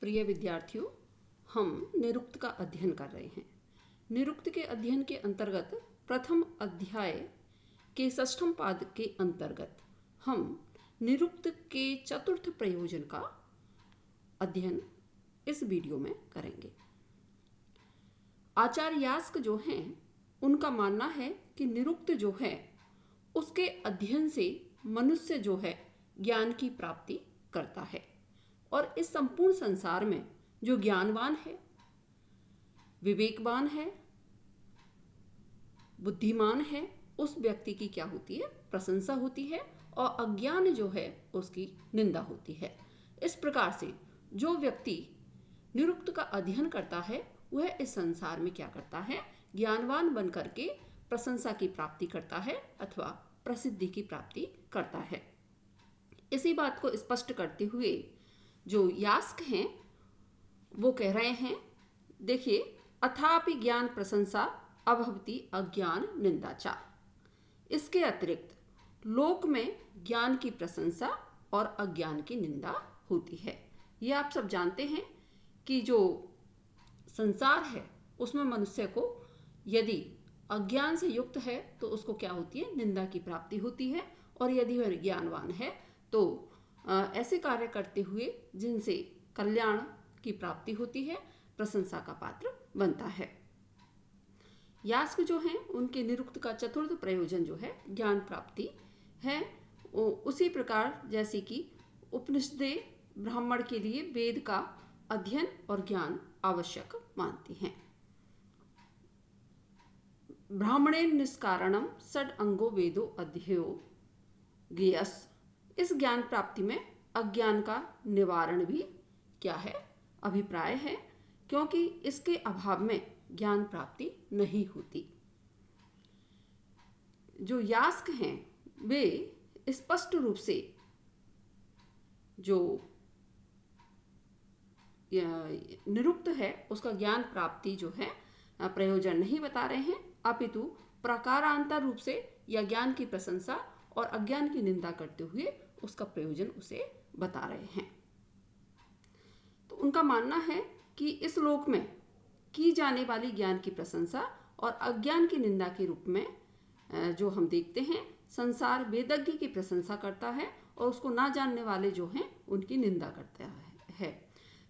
प्रिय विद्यार्थियों, हम निरुक्त का अध्ययन कर रहे हैं। निरुक्त के अध्ययन के अंतर्गत प्रथम अध्याय के षष्ठम पाद के अंतर्गत हम निरुक्त के चतुर्थ प्रयोजन का अध्ययन इस वीडियो में करेंगे। आचार्य यास्क जो हैं, उनका मानना है कि निरुक्त जो है उसके अध्ययन से मनुष्य जो है ज्ञान की प्राप्ति करता है और इस संपूर्ण संसार में जो ज्ञानवान है, विवेकवान है, बुद्धिमान है, उस व्यक्ति की क्या होती है? प्रशंसा होती है और अज्ञान जो है उसकी निंदा होती है। इस प्रकार से जो व्यक्ति निरुक्त का अध्ययन करता है वह इस संसार में क्या करता है? ज्ञानवान बन करके प्रशंसा की प्राप्ति करता है अथवा प्रसिद्धि की प्राप्ति करता है। इसी बात को स्पष्ट करते हुए जो यास्क हैं वो कह रहे हैं, देखिए, अथापि ज्ञान प्रशंसा अभवति अज्ञान निंदाचा। इसके अतिरिक्त लोक में ज्ञान की प्रशंसा और अज्ञान की निंदा होती है। ये आप सब जानते हैं कि जो संसार है उसमें मनुष्य को यदि अज्ञान से युक्त है तो उसको क्या होती है? निंदा की प्राप्ति होती है। और यदि वह ज्ञानवान है तो ऐसे कार्य करते हुए जिनसे कल्याण की प्राप्ति होती है, प्रशंसा का पात्र बनता है। यास्क जो हैं उनके निरुक्त का चतुर्थ प्रयोजन जो है ज्ञान प्राप्ति है। उसी प्रकार जैसे कि उपनिषदें ब्राह्मण के लिए वेद का अध्ययन और ज्ञान आवश्यक मानती हैं। ब्राह्मणे निष्कारणम षड अंगो वेदो अध्ययो ज्ञेयस। इस ज्ञान प्राप्ति में अज्ञान का निवारण भी क्या है? अभिप्राय है, क्योंकि इसके अभाव में ज्ञान प्राप्ति नहीं होती। जो यास्क हैं वे स्पष्ट रूप से जो निरुक्त है उसका ज्ञान प्राप्ति जो है प्रयोजन नहीं बता रहे हैं, अपितु प्रकारांतर रूप से या ज्ञान की प्रशंसा और अज्ञान की निंदा करते हुए उसका प्रयोजन उसे बता रहे हैं। तो उनका मानना है कि इस लोक में की जाने वाली ज्ञान की प्रशंसा और अज्ञान की निंदा के रूप में जो हम देखते हैं, संसार वेदज्ञ की प्रशंसा करता है और उसको ना जानने वाले जो हैं उनकी निंदा करता है।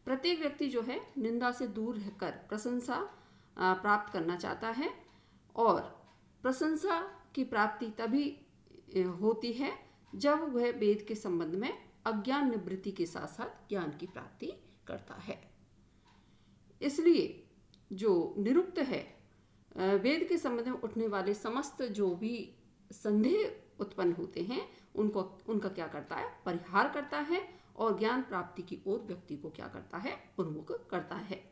प्रत्येक व्यक्ति जो है निंदा से दूर रहकर प्रशंसा प्राप्त करना चाहता है और प्रशंसा की प्राप्ति तभी होती है जब वह वेद के संबंध में अज्ञान निवृत्ति के साथ साथ ज्ञान की प्राप्ति करता है। इसलिए जो निरुक्त है वेद के संबंध में उठने वाले समस्त जो भी संदेह उत्पन्न होते हैं उनका क्या करता है? परिहार करता है और ज्ञान प्राप्ति की ओर व्यक्ति को क्या करता है? उन्मुख करता है।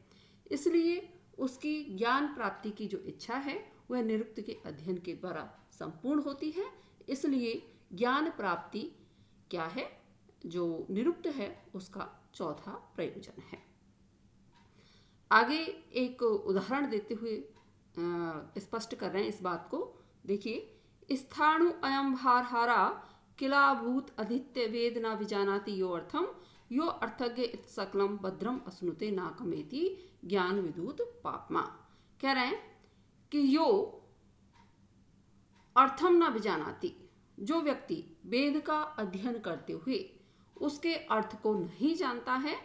इसलिए उसकी ज्ञान प्राप्ति की जो इच्छा है वह निरुक्त के अध्ययन के द्वारा संपूर्ण होती है। इसलिए ज्ञान प्राप्ति क्या है? जो निरुक्त है उसका चौथा प्रयोजन है। आगे एक उदाहरण देते हुए स्पष्ट कर रहे हैं इस बात को। देखिए, स्थाणु अयम भारहारा किलाभूत अधित्य वेद न विजानाति यो अर्थम यो अर्थज्ञ इत सकलम भद्रम अश्नुते नाकमेति ज्ञान विदूत पापमा। कह रहे हैं कि यो अर्थम न विजानाति, जो व्यक्ति वेद का अध्ययन करते हुए उसके अर्थ को नहीं जानता है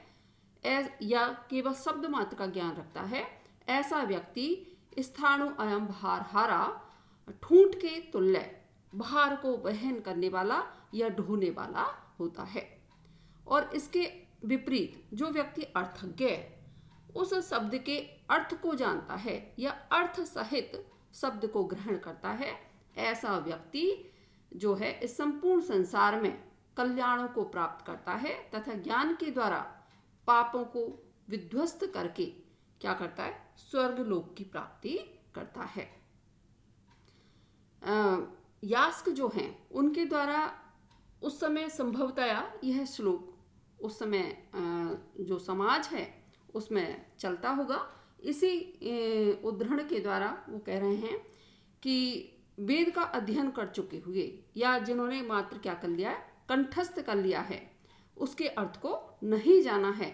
या केवल शब्द मात्र का ज्ञान रखता है, ऐसा व्यक्ति स्थाणु अयम भारहारा, ठूंठ के तुल्य भार को वहन करने वाला या ढोने वाला होता है। और इसके विपरीत जो व्यक्ति अर्थज्ञ उस शब्द के अर्थ को जानता है या अर्थ सहित शब्द को ग्रहण करता है, ऐसा व्यक्ति जो है इस संपूर्ण संसार में कल्याणों को प्राप्त करता है तथा ज्ञान के द्वारा पापों को विध्वस्त करके क्या करता है? स्वर्ग लोक की प्राप्ति करता है। यास्क जो हैं उनके द्वारा उस समय संभवतया यह श्लोक उस समय जो समाज है उसमें चलता होगा। इसी उद्धरण के द्वारा वो कह रहे हैं कि वेद का अध्ययन कर चुके हुए या जिन्होंने मात्र क्या कर लिया है? कंठस्थ कर लिया है, उसके अर्थ को नहीं जाना है,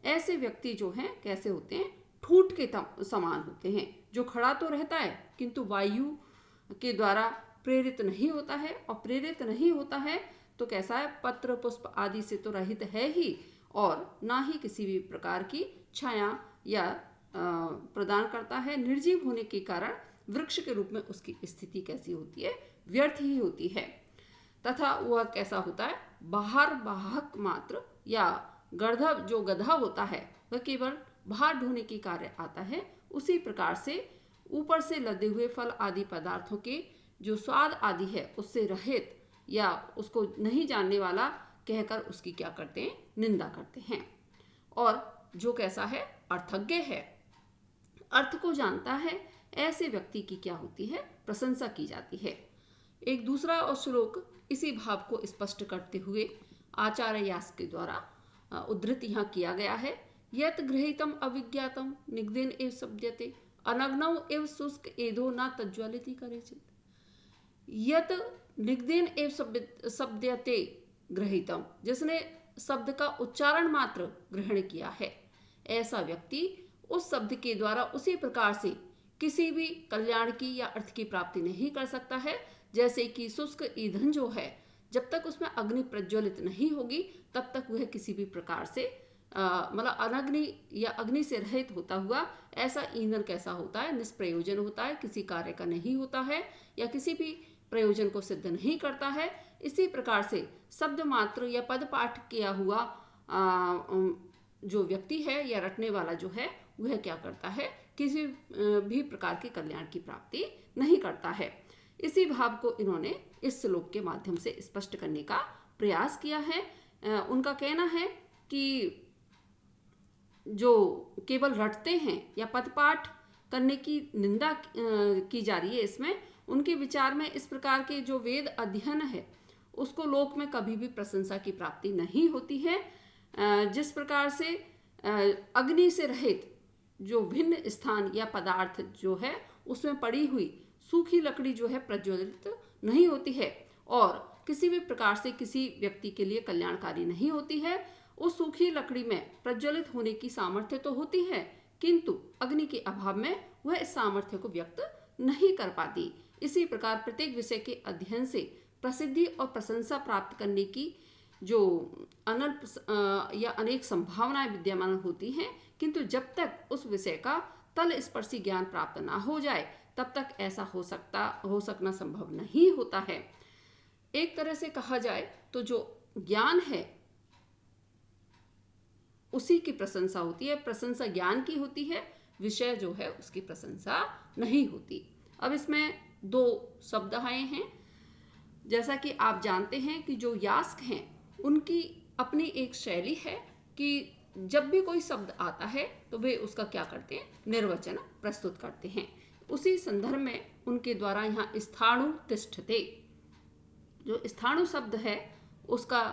ऐसे व्यक्ति जो हैं कैसे होते हैं, ठूंठ के समान होते हैं, जो खड़ा तो रहता है किंतु वायु के द्वारा प्रेरित नहीं होता है, और प्रेरित नहीं होता है तो कैसा है, पत्र पुष्प आदि से तो रहित है ही, और ना ही किसी भी प्रकार की छाया या प्रदान करता है। निर्जीव होने के कारण वृक्ष के रूप में उसकी स्थिति कैसी होती है, व्यर्थ ही होती है। तथा वह कैसा होता है, बाहर वाहक मात्र, या गर्दभ जो गधा होता है वह केवल बाहर ढोने के कार्य आता है। उसी प्रकार से ऊपर से लदे हुए फल आदि पदार्थों के जो स्वाद आदि है उससे रहित या उसको नहीं जानने वाला कहकर उसकी क्या करते हैं, निंदा करते हैं। और जो कैसा है, अर्थज्ञ है, अर्थ को जानता है, ऐसे व्यक्ति की क्या होती है, प्रशंसा की जाती है। एक दूसरा और श्लोक इसी भाव को स्पष्ट करते हुए आचार्य यास्क के द्वारा उद्धृत यहाँ किया गया है। यत गृहीतम अविज्ञातम निगदेन एव शब्द्यते अनग्नौ एव शुष्क एधो न तज्ज्वलिति करेचित। यत निगदेन एव शब्द्यते गृहीतम, जिसने शब्द का उच्चारण मात्र ग्रहण किया है, ऐसा व्यक्ति उस शब्द के द्वारा उसी प्रकार से किसी भी कल्याण की या अर्थ की प्राप्ति नहीं कर सकता है, जैसे कि शुष्क ईंधन जो है, जब तक उसमें अग्नि प्रज्वलित नहीं होगी तब तक वह किसी भी प्रकार से मतलब अनग्नि या अग्नि से रहित होता हुआ ऐसा ईंधन कैसा होता है, निष्प्रयोजन होता है, किसी कार्य का नहीं होता है या किसी भी प्रयोजन को सिद्ध नहीं करता है। इसी प्रकार से शब्द मात्र या पद पाठ किया हुआ जो व्यक्ति है या रटने वाला जो है वह क्या करता है, किसी भी प्रकार के कल्याण की प्राप्ति नहीं करता है। इसी भाव को इन्होंने इस श्लोक के माध्यम से स्पष्ट करने का प्रयास किया है। उनका कहना है कि जो केवल रटते हैं या पदपाठ करने की निंदा की जा रही है, इसमें उनके विचार में इस प्रकार के जो वेद अध्ययन है उसको लोक में कभी भी प्रशंसा की प्राप्ति नहीं होती है। जिस प्रकार से अग्नि से रहित जो भिन्न स्थान या पदार्थ जो है उसमें पड़ी हुई सूखी लकड़ी जो है प्रज्वलित नहीं होती है और किसी भी प्रकार से किसी व्यक्ति के लिए कल्याणकारी नहीं होती है। उस सूखी लकड़ी में प्रज्वलित होने की सामर्थ्य तो होती है, किंतु अग्नि के अभाव में वह इस सामर्थ्य को व्यक्त नहीं कर पाती। इसी प्रकार प्रत्येक विषय के अध्ययन से प्रसिद्धि और प्रशंसा प्राप्त करने की जो अनल्प या अनेक संभावनाएं विद्यमान होती हैं, किंतु जब तक उस विषय का तल स्पर्शी ज्ञान प्राप्त ना हो जाए तब तक ऐसा हो सकना संभव नहीं होता है। एक तरह से कहा जाए तो जो ज्ञान है उसी की प्रशंसा होती है, प्रशंसा ज्ञान की होती है, विषय जो है उसकी प्रशंसा नहीं होती। अब इसमें दो शब्द आए हैं। जैसा कि आप जानते हैं कि जो यास्क हैं उनकी अपनी एक शैली है कि जब भी कोई शब्द आता है तो वे उसका क्या करते हैं, निर्वचन प्रस्तुत करते हैं। उसी संदर्भ में उनके द्वारा यहाँ स्थाणु तिष्ठते, जो स्थाणु शब्द है उसका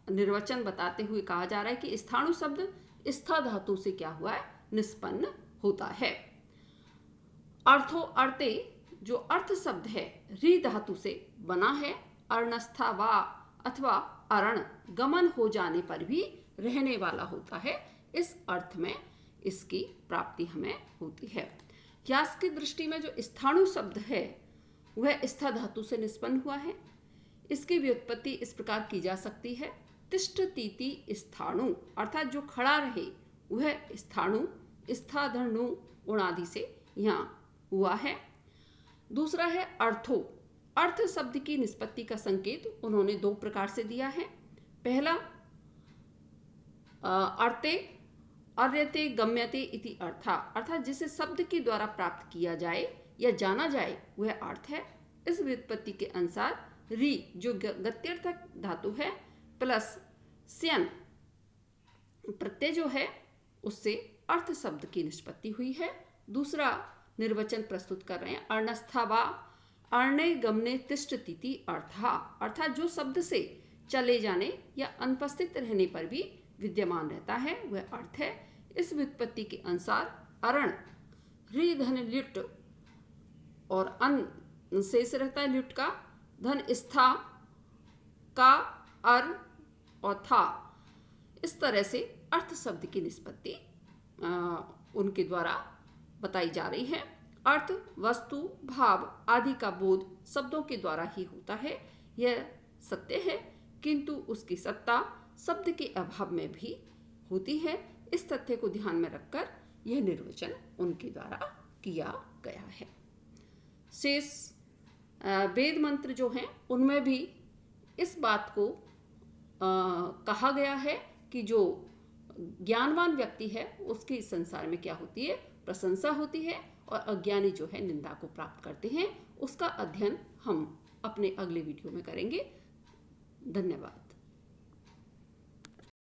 निर्वचन बताते हुए कहा जा रहा है कि स्थाणु शब्द स्था धातु से क्या हुआ है, निष्पन्न होता है। अर्थो अर्थे, जो अर्थ शब्द है री धातु से बना है। अर्णस्था वा अथवा अरण, गमन हो जाने पर भी रहने वाला होता है, इस अर्थ में इसकी प्राप्ति हमें होती है। यास्क की दृष्टि में जो स्थाणु शब्द है वह स्था धातु से निष्पन्न हुआ है। इसकी व्युत्पत्ति इस प्रकार की जा सकती है, तिष्ठतीति स्थाणु, अर्थात जो खड़ा रहे वह स्थाणु, स्थाधनु उणादि से यहाँ हुआ है। दूसरा है अर्थो, अर्थ शब्द की निष्पत्ति का संकेत उन्होंने दो प्रकार से दिया है। पहला अर्थे अर्यते गम्यते इति अर्था, अर्थात जिसे शब्द के द्वारा प्राप्त किया जाए या जाना जाए वह अर्थ है। इस व्युत्पत्ति के अनुसार री जो गत्यर्थक धातु है प्लस स्यन प्रत्यय जो है उससे अर्थ शब्द की निष्पत्ति हुई है। दूसरा निर्वचन प्रस्तुत कर रहे हैं, अर्णस्था वा अर्णे गमने तिष्ठतीति अर्था, अर्थात जो शब्द से चले जाने या अनुपस्थित रहने पर भी विद्यमान रहता है वह अर्थ है। इस व्युत्पत्ति के अनुसार अरण री धन लिट और अन शेष रहता है लिट का, धन स्था का अर और था, इस तरह से अर्थ शब्द की निष्पत्ति उनके द्वारा बताई जा रही है। अर्थ, वस्तु, भाव आदि का बोध शब्दों के द्वारा ही होता है, यह सत्य है, किंतु उसकी सत्ता शब्द के अभाव में भी होती है। इस तथ्य को ध्यान में रखकर यह निर्वचन उनके द्वारा किया गया है। शेष वेद मंत्र जो हैं उनमें भी इस बात को कहा गया है कि जो ज्ञानवान व्यक्ति है उसकी इस संसार में क्या होती है, प्रशंसा होती है, और अज्ञानी जो है निंदा को प्राप्त करते हैं। उसका अध्ययन हम अपने अगले वीडियो में करेंगे। धन्यवाद।